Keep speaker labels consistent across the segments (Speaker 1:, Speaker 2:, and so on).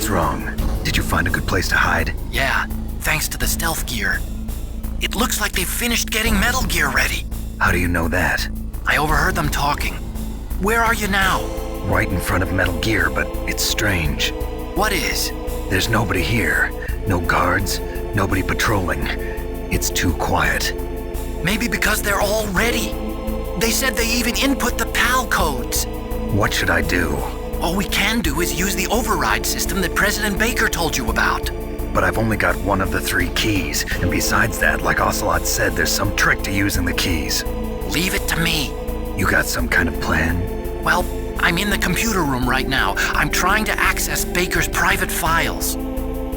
Speaker 1: What's wrong? Did you find a good place to hide?
Speaker 2: Yeah, thanks to the stealth gear. It looks like they've finished getting Metal Gear ready.
Speaker 1: How do you know that?
Speaker 2: I overheard them talking. Where are you now?
Speaker 1: Right in front of Metal Gear, but it's strange.
Speaker 2: What is?
Speaker 1: There's nobody here. No guards, nobody patrolling. It's too quiet.
Speaker 2: Maybe because they're all ready. They said they even input the PAL codes.
Speaker 1: What should I do?
Speaker 2: All we can do is use the override system that President Baker told you about.
Speaker 1: But I've only got one of the 3 keys, and besides that, like Ocelot said, there's some trick to using the keys.
Speaker 2: Leave it to me.
Speaker 1: You got some kind of plan?
Speaker 2: Well, I'm in the computer room right now. I'm trying to access Baker's private files.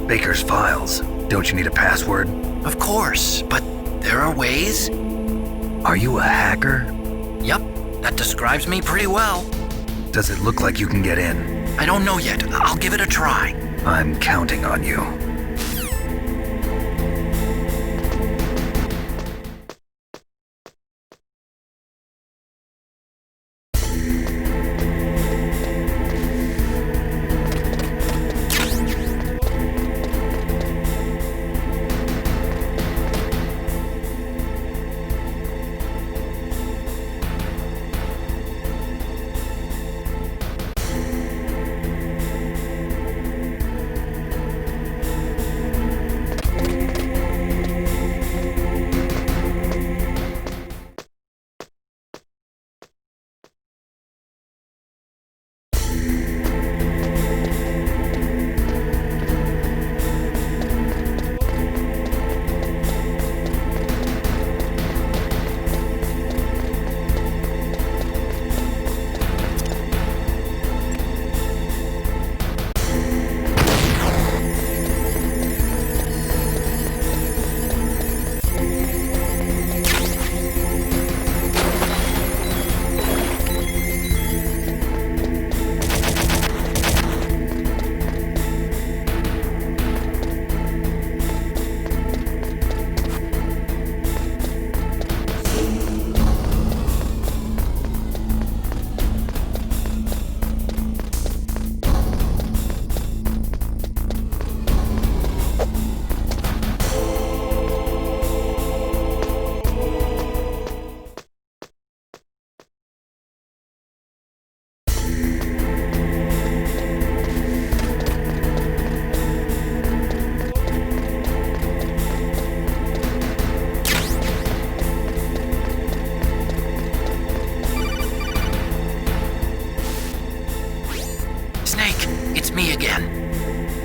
Speaker 1: Baker's files? Don't you need a password?
Speaker 2: Of course, but there are ways.
Speaker 1: Are you a hacker?
Speaker 2: Yup, that describes me pretty well.
Speaker 1: Does it look like you can get in?
Speaker 2: I don't know yet. I'll give it a try.
Speaker 1: I'm counting on you.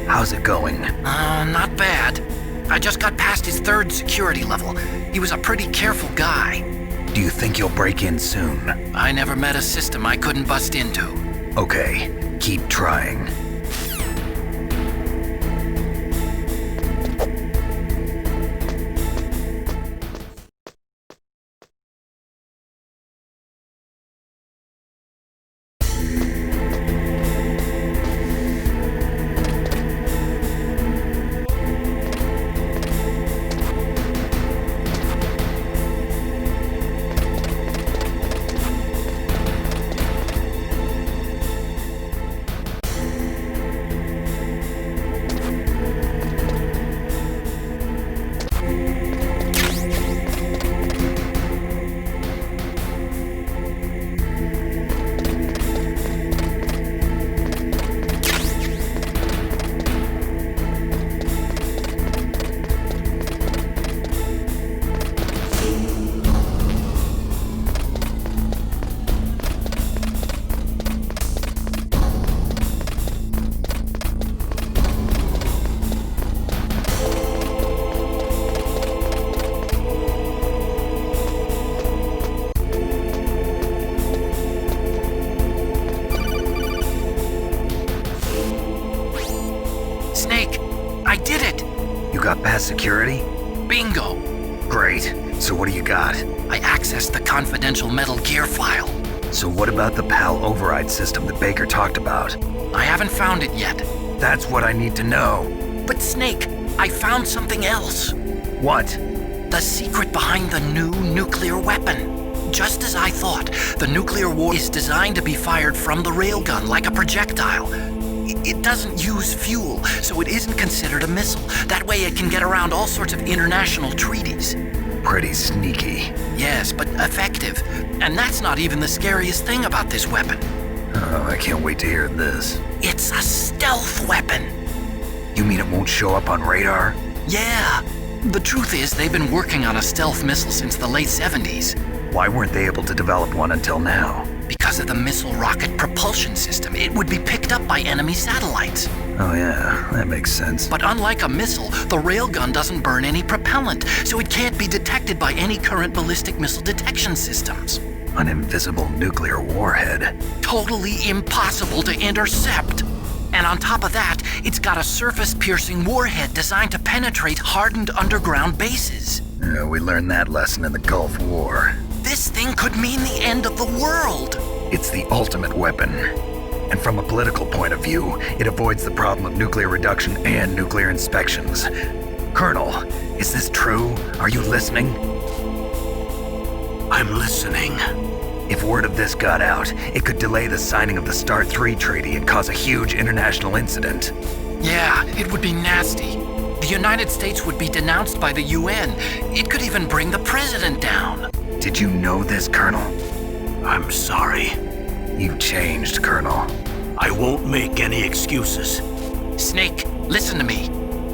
Speaker 1: How's it going?
Speaker 2: Not bad. I just got past his 3rd security level. He was a pretty careful guy.
Speaker 1: Do you think you'll break in soon?
Speaker 2: I never met a system I couldn't bust into.
Speaker 1: Okay, keep trying. Got past security?
Speaker 2: Bingo!
Speaker 1: Great. So what do you got?
Speaker 2: I accessed the confidential Metal Gear file.
Speaker 1: So what about the PAL override system that Baker talked about?
Speaker 2: I haven't found it yet.
Speaker 1: That's what I need to know.
Speaker 2: But Snake, I found something else.
Speaker 1: What?
Speaker 2: The secret behind the new nuclear weapon. Just as I thought, the nuclear war is designed to be fired from the railgun like a projectile. It doesn't use fuel, so it isn't considered a missile. That way it can get around all sorts of international treaties.
Speaker 1: Pretty sneaky.
Speaker 2: Yes, but effective. And that's not even the scariest thing about this weapon.
Speaker 1: Oh, I can't wait to hear this.
Speaker 2: It's a stealth weapon.
Speaker 1: You mean it won't show up on radar?
Speaker 2: Yeah. The truth is, they've been working on a stealth missile since the late 70s.
Speaker 1: Why weren't they able to develop one until now?
Speaker 2: Because of the missile rocket propulsion system, it would be picked up by enemy satellites.
Speaker 1: Oh yeah, that makes sense.
Speaker 2: But unlike a missile, the railgun doesn't burn any propellant, so it can't be detected by any current ballistic missile detection systems.
Speaker 1: An invisible nuclear warhead.
Speaker 2: Totally impossible to intercept. And on top of that, it's got a surface-piercing warhead designed to penetrate hardened underground bases.
Speaker 1: We learned that lesson in the Gulf War.
Speaker 2: This thing could mean the end of the world.
Speaker 1: It's the ultimate weapon. And from a political point of view, it avoids the problem of nuclear reduction and nuclear inspections. Colonel, is this true? Are you listening?
Speaker 3: I'm listening.
Speaker 1: If word of this got out, it could delay the signing of the START 3 treaty and cause a huge international incident.
Speaker 2: Yeah, it would be nasty. The United States would be denounced by the UN. It could even bring the president down.
Speaker 1: Did you know this, Colonel?
Speaker 3: I'm sorry.
Speaker 1: You changed, Colonel.
Speaker 3: I won't make any excuses.
Speaker 2: Snake, listen to me.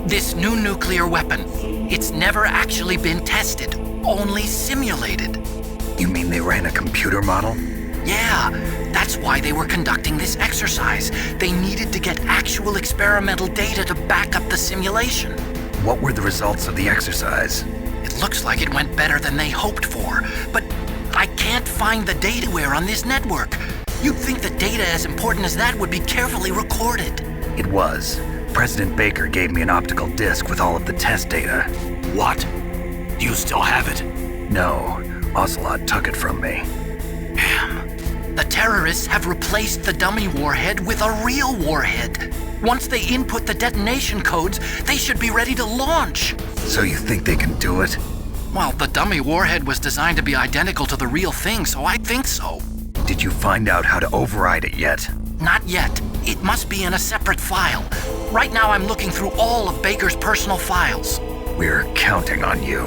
Speaker 2: This new nuclear weapon, it's never actually been tested, only simulated.
Speaker 1: You mean they ran a computer model?
Speaker 2: Yeah, that's why they were conducting this exercise. They needed to get actual experimental data to back up the simulation.
Speaker 1: What were the results of the exercise?
Speaker 2: It looks like it went better than they hoped for, but I can't find the dataware on this network. You'd think that data as important as that would be carefully recorded.
Speaker 1: It was. President Baker gave me an optical disc with all of the test data.
Speaker 3: What? Do you still have it?
Speaker 1: No, Ocelot took it from me.
Speaker 3: Damn.
Speaker 2: The terrorists have replaced the dummy warhead with a real warhead. Once they input the detonation codes, they should be ready to launch.
Speaker 1: So you think they can do it?
Speaker 2: Well, the dummy warhead was designed to be identical to the real thing, so I think so.
Speaker 1: Did you find out how to override it yet?
Speaker 2: Not yet. It must be in a separate file. Right now I'm looking through all of Baker's personal files.
Speaker 1: We're counting on you.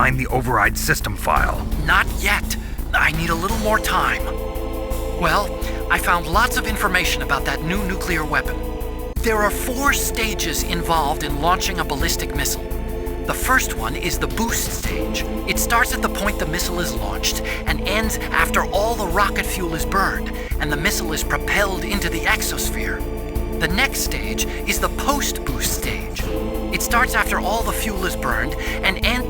Speaker 1: find the override system file?
Speaker 2: Not yet. I need a little more time. Well, I found lots of information about that new nuclear weapon. There are 4 stages involved in launching a ballistic missile. The first one is the boost stage. It starts at the point the missile is launched and ends after all the rocket fuel is burned and the missile is propelled into the exosphere. The next stage is the post-boost stage. It starts after all the fuel is burned and ends...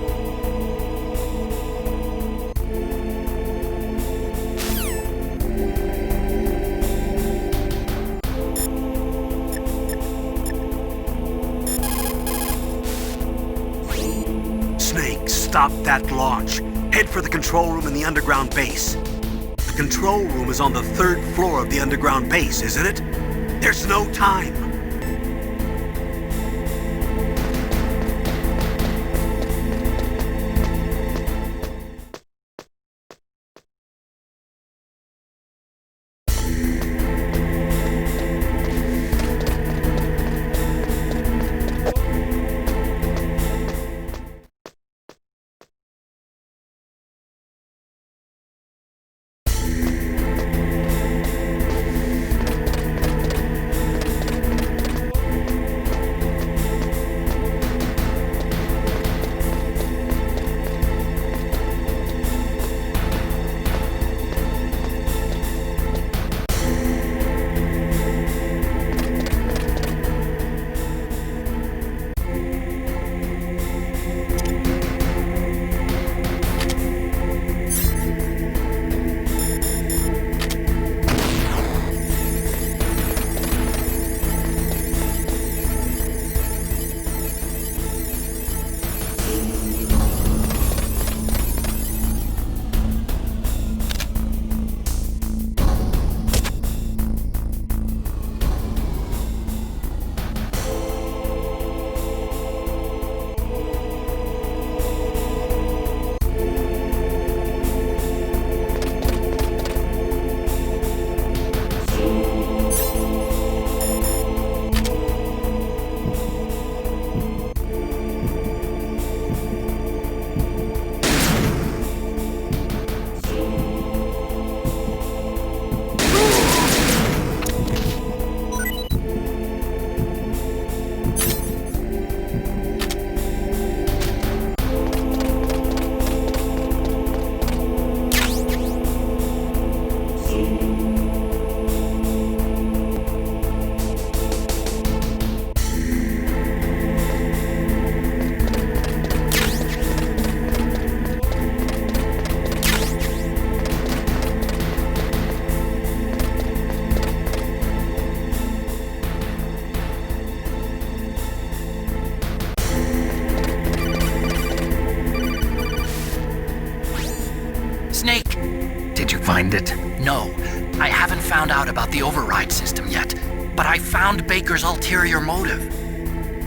Speaker 3: Snake, stop that launch. Head for the control room in the underground base. The control room is on the 3rd floor of the underground base, isn't it? There's no time.
Speaker 2: Snake!
Speaker 1: Did you find it?
Speaker 2: No, I haven't found out about the override system yet, but I found Baker's ulterior motive.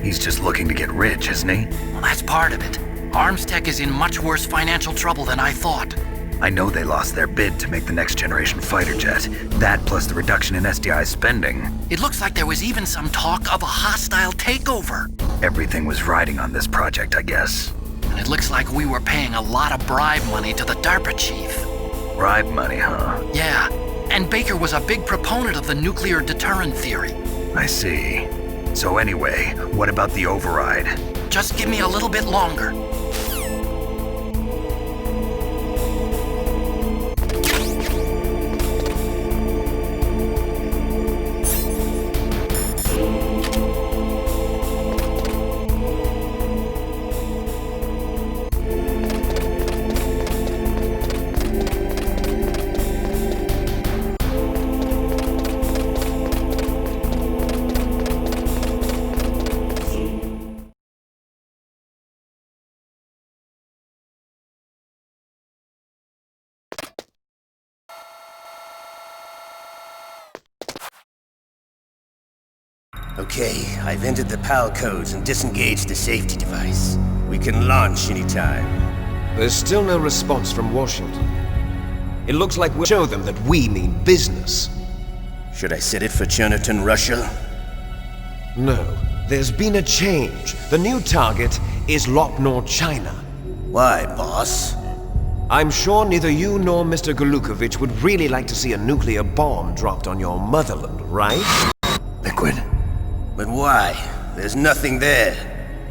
Speaker 1: He's just looking to get rich, isn't he?
Speaker 2: Well, that's part of it. Armstech is in much worse financial trouble than I thought.
Speaker 1: I know they lost their bid to make the next generation fighter jet. That plus the reduction in SDI spending.
Speaker 2: It looks like there was even some talk of a hostile takeover.
Speaker 1: Everything was riding on this project, I guess.
Speaker 2: And it looks like we were paying a lot of bribe money to the DARPA chief.
Speaker 1: Bribe money, huh?
Speaker 2: Yeah, and Baker was a big proponent of the nuclear deterrent theory.
Speaker 1: I see. So anyway, what about the override?
Speaker 2: Just give me a little bit longer.
Speaker 4: Okay, I've entered the PAL codes and disengaged the safety device. We can launch anytime.
Speaker 5: There's still no response from Washington. It looks like we'll show them that we mean business.
Speaker 4: Should I set it for Cherniton, Russia?
Speaker 5: No, there's been a change. The new target is Lopnor, China.
Speaker 4: Why, boss?
Speaker 5: I'm sure neither you nor Mr. Golukovich would really like to see a nuclear bomb dropped on your motherland, right?
Speaker 1: Liquid.
Speaker 4: But why? There's nothing there.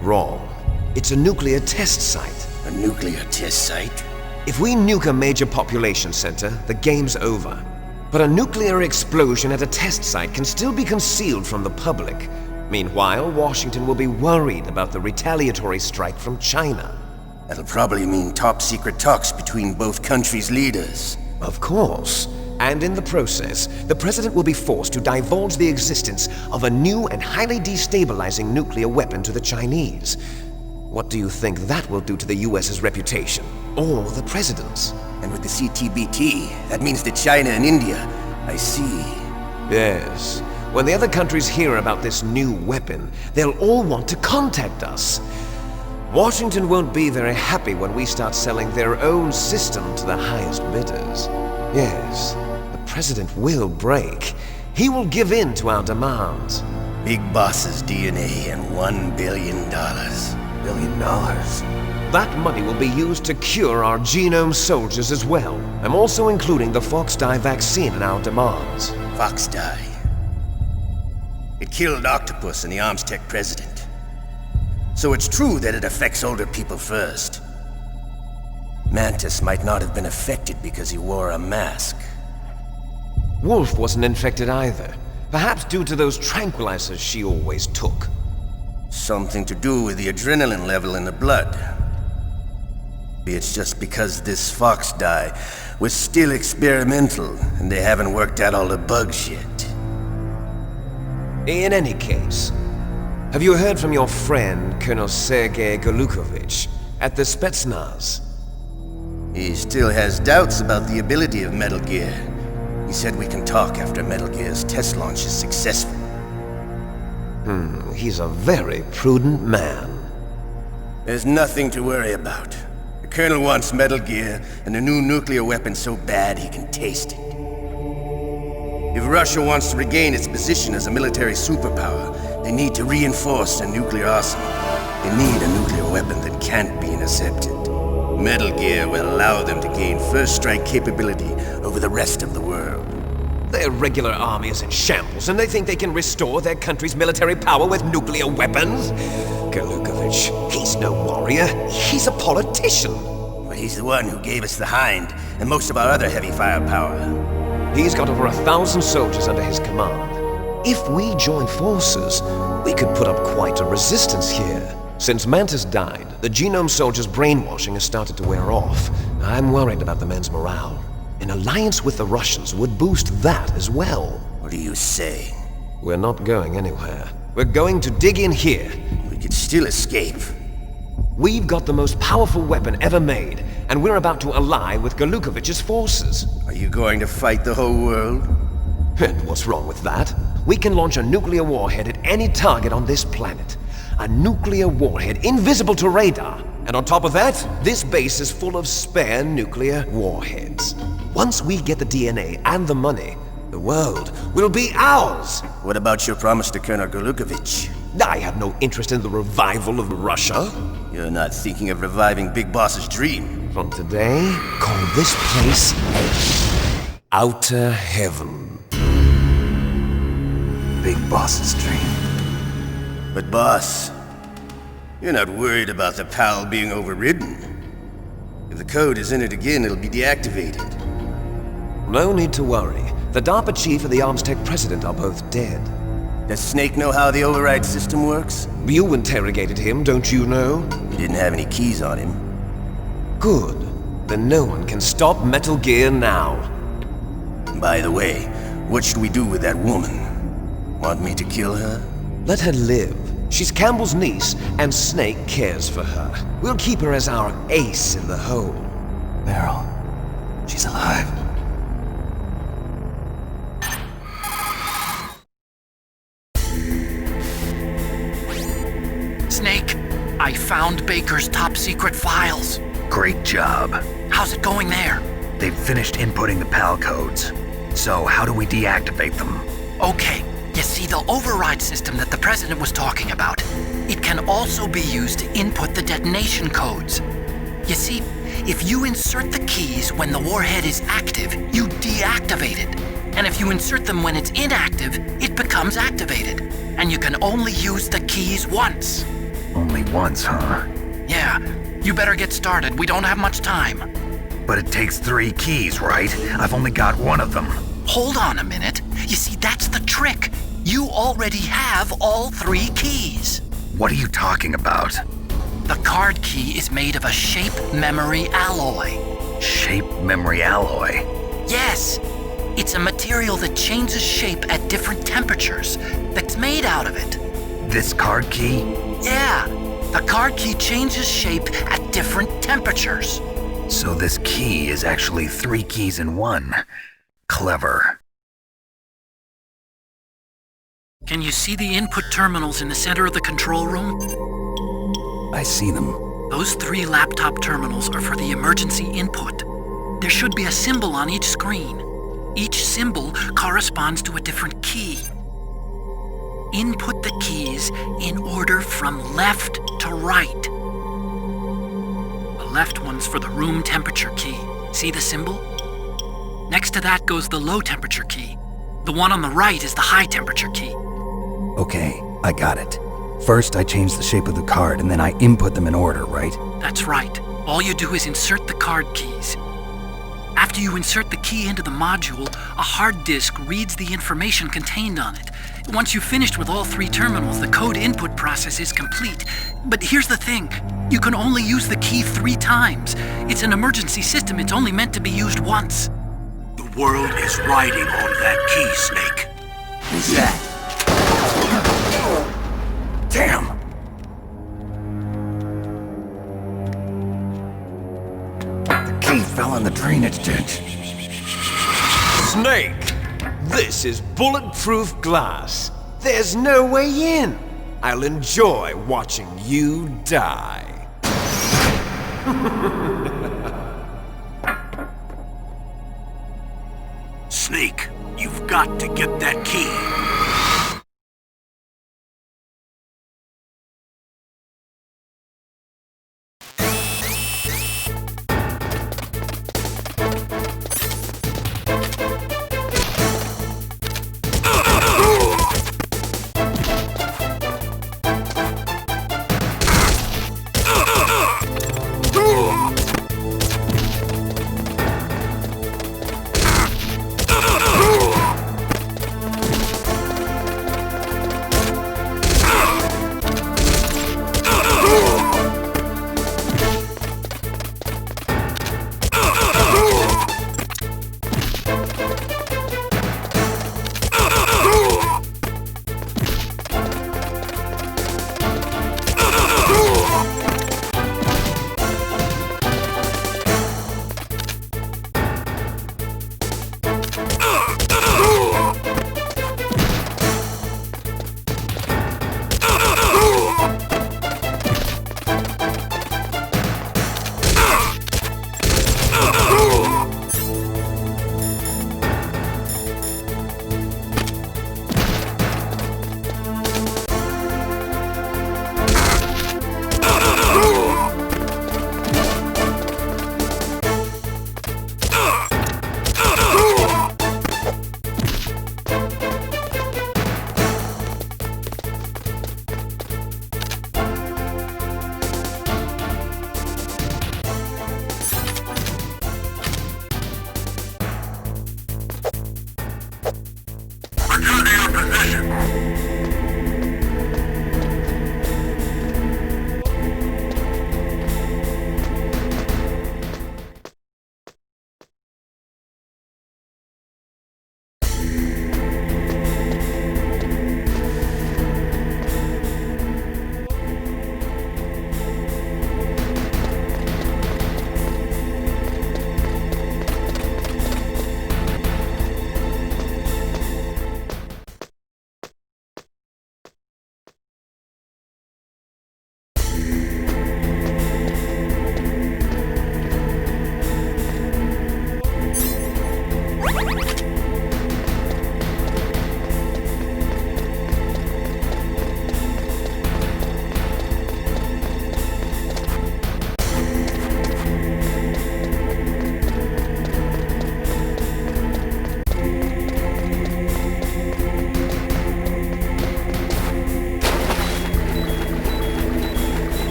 Speaker 5: Wrong. It's a nuclear test site.
Speaker 4: A nuclear test site?
Speaker 5: If we nuke a major population center, the game's over. But a nuclear explosion at a test site can still be concealed from the public. Meanwhile, Washington will be worried about the retaliatory strike from China.
Speaker 4: That'll probably mean top-secret talks between both countries' leaders.
Speaker 5: Of course. And in the process, the president will be forced to divulge the existence of a new and highly destabilizing nuclear weapon to the Chinese. What do you think that will do to the US's reputation? Or the president's?
Speaker 4: And with the CTBT, that means that China and India. I see.
Speaker 5: Yes. When the other countries hear about this new weapon, they'll all want to contact us. Washington won't be very happy when we start selling their own system to the highest bidders. Yes, the president will break. He will give in to our demands.
Speaker 4: Big Boss's DNA and $1 billion.
Speaker 1: $1 billion?
Speaker 5: That money will be used to cure our genome soldiers as well. I'm also including the Foxdie vaccine in our demands.
Speaker 4: Foxdie. It killed Octopus and the Armstech president. So it's true that it affects older people first. Mantis might not have been affected because he wore a mask.
Speaker 5: Wolf wasn't infected either. Perhaps due to those tranquilizers she always took.
Speaker 4: Something to do with the adrenaline level in the blood. Maybe it's just because this Foxdie was still experimental and they haven't worked out all the bugs yet.
Speaker 5: In any case, have you heard from your friend, Colonel Sergei Golukovich, at the Spetsnaz?
Speaker 4: He still has doubts about the ability of Metal Gear. He said we can talk after Metal Gear's test launch is successful.
Speaker 5: He's a very prudent man.
Speaker 4: There's nothing to worry about. The Colonel wants Metal Gear and a new nuclear weapon so bad he can taste it. If Russia wants to regain its position as a military superpower, they need to reinforce their nuclear arsenal. They need a nuclear weapon that can't be intercepted. Metal Gear will allow them to gain first strike capability over the rest of the world.
Speaker 5: Their regular army is in shambles, and they think they can restore their country's military power with nuclear weapons? Golukovich, he's no warrior. He's a politician.
Speaker 4: But he's the one who gave us the Hind and most of our other heavy firepower.
Speaker 5: He's got over 1,000 soldiers under his command. If we join forces, we could put up quite a resistance here. Since Mantis died, the genome soldiers' brainwashing has started to wear off. I'm worried about the men's morale. An alliance with the Russians would boost that as well.
Speaker 4: What do you say?
Speaker 5: We're not going anywhere. We're going to dig in here.
Speaker 4: We could still escape.
Speaker 5: We've got the most powerful weapon ever made, and we're about to ally with Golukovich's forces.
Speaker 4: Are you going to fight the whole world?
Speaker 5: And what's wrong with that? We can launch a nuclear warhead at any target on this planet. A nuclear warhead invisible to radar. And on top of that, this base is full of spare nuclear warheads. Once we get the DNA and the money, the world will be ours!
Speaker 4: What about your promise to Colonel Golukovich?
Speaker 5: I have no interest in the revival of Russia.
Speaker 4: You're not thinking of reviving Big Boss's dream.
Speaker 5: From today, call this place Outer Heaven.
Speaker 1: Big Boss's dream.
Speaker 4: But boss, you're not worried about the PAL being overridden. If the code is in it again, it'll be deactivated.
Speaker 5: No need to worry. The DARPA chief and the Armstech president are both dead.
Speaker 4: Does Snake know how the override system works?
Speaker 5: You interrogated him, don't you know?
Speaker 4: He didn't have any keys on him.
Speaker 5: Good. Then no one can stop Metal Gear now.
Speaker 4: By the way, what should we do with that woman? Want me to kill her?
Speaker 5: Let her live. She's Campbell's niece, and Snake cares for her. We'll keep her as our ace in the hole.
Speaker 1: Meryl, she's alive.
Speaker 2: Snake, I found Baker's top-secret files.
Speaker 1: Great job.
Speaker 2: How's it going there?
Speaker 1: They've finished inputting the PAL codes. So how do we deactivate them?
Speaker 2: Okay, you see the override system that the president was talking about. It can also be used to input the detonation codes. You see, if you insert the keys when the warhead is active, you deactivate it. And if you insert them when it's inactive, it becomes activated. And you can only use the keys once.
Speaker 1: Only once, huh?
Speaker 2: Yeah, you better get started. We don't have much time.
Speaker 1: But it takes 3 keys, right? I've only got one of them.
Speaker 2: Hold on a minute. You see, that's the trick. You already have all 3 keys.
Speaker 1: What are you talking about?
Speaker 2: The card key is made of a shape memory alloy.
Speaker 1: Shape memory alloy?
Speaker 2: Yes, it's a material that changes shape at different temperatures, that's made out of it.
Speaker 1: This card key?
Speaker 2: Yeah, the card key changes shape at different temperatures.
Speaker 1: So this key is actually 3 keys in one. Clever.
Speaker 2: Can you see the input terminals in the center of the control room?
Speaker 1: I see them.
Speaker 2: Those 3 laptop terminals are for the emergency input. There should be a symbol on each screen. Each symbol corresponds to a different key. Input the keys in order from left to right. The left one's for the room temperature key. See the symbol? Next to that goes the low temperature key. The one on the right is the high temperature key.
Speaker 1: Okay, I got it. First, I change the shape of the card, and then I input them in order, right?
Speaker 2: That's right. All you do is insert the card keys. After you insert the key into the module, a hard disk reads the information contained on it. Once you've finished with all 3 terminals, the code input process is complete. But here's the thing. You can only use the key 3 times. It's an emergency system. It's only meant to be used once.
Speaker 3: The world is riding on that key, Snake.
Speaker 1: Who's that? Damn! The key fell in the drainage ditch.
Speaker 5: Snake! This is bulletproof glass. There's no way in. I'll enjoy watching you die.
Speaker 3: Snake, you've got to get that key.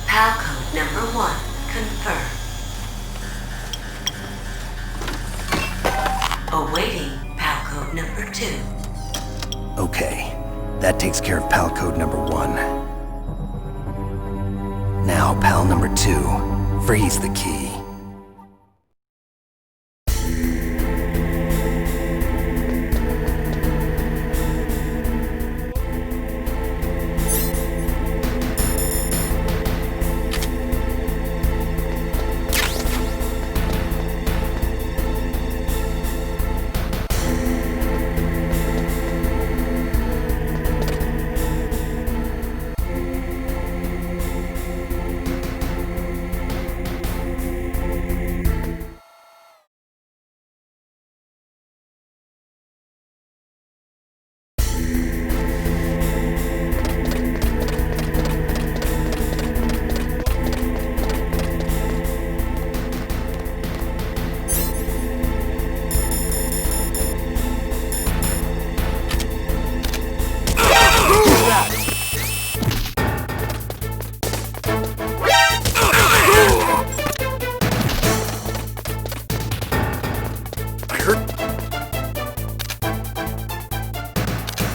Speaker 6: PAL code number 1 confirmed. Awaiting PAL code number 2.
Speaker 1: Okay, that takes care of PAL code number 1. Now PAL number 2, freeze the key.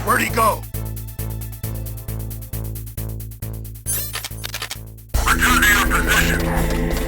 Speaker 7: Where'd he go? Returning our position.